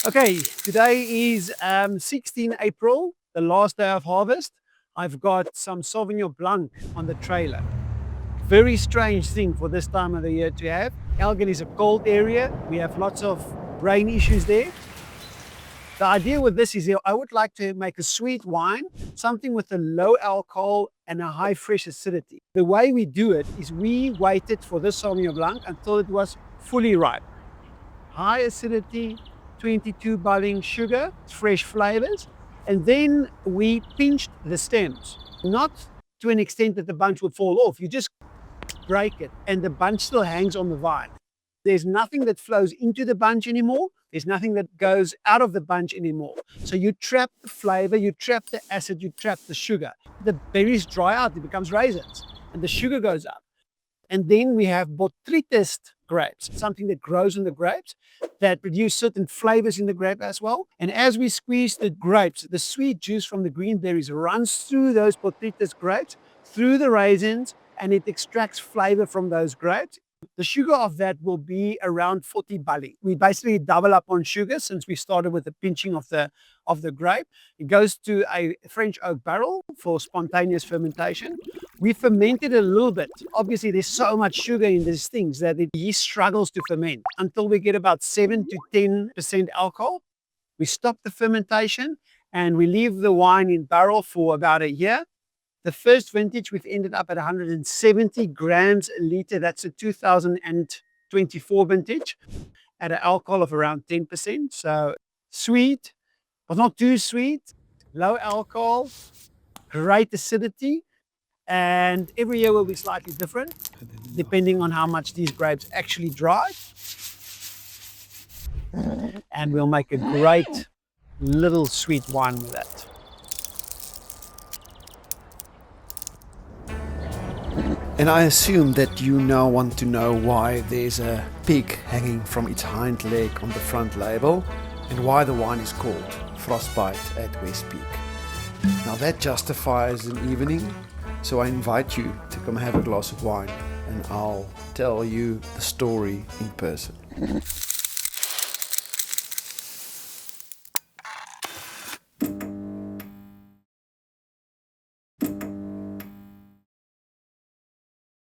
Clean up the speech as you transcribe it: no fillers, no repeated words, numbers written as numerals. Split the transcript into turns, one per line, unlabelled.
Okay, today is 16 April, the last day of harvest. I've got some Sauvignon blanc on the trailer. Very strange thing for this time of the year to have. Elgin is a cold area. We have lots of rain issues there. The idea with this is I would like to make a sweet wine, something with a low alcohol and a high fresh acidity. The way we do it is we waited for this Sauvignon blanc until it was fully ripe. High acidity, 22 budding sugar, fresh flavors, and then we pinched the stems, not to an extent that the bunch would fall off. You just break it and the bunch still hangs on the vine. There's nothing that flows into the bunch anymore. There's nothing that goes out of the bunch anymore. So you trap the flavor, you trap the acid, you trap the sugar. The berries dry out, it becomes raisins, and the sugar goes up. And then we have botrytis grapes, something that grows in the grapes that produce certain flavors in the grape as well. And as we squeeze the grapes, the sweet juice from the green berries runs through those botrytis grapes, through the raisins, and it extracts flavor from those grapes. The sugar of that will be around 40 barley. We basically double up on sugar since we started with the pinching of the grape. It goes to a French oak barrel for spontaneous fermentation. We fermented it a little bit. Obviously, there's so much sugar in these things that the yeast struggles to ferment until we get about 7 to 10% alcohol. We stop the fermentation and we leave the wine in barrel for about a year. The first vintage, we've ended up at 170 grams a liter. That's a 2024 vintage at an alcohol of around 10%. So sweet, but not too sweet, low alcohol, great acidity. And every year will be slightly different, depending on how much these grapes actually dry. And we'll make a great little sweet wine with that.
And I assume that you now want to know why there's a pig hanging from its hind leg on the front label and why the wine is called Frostbite at Westpeak. Now that justifies an evening, so I invite you to come have a glass of wine and I'll tell you the story in person.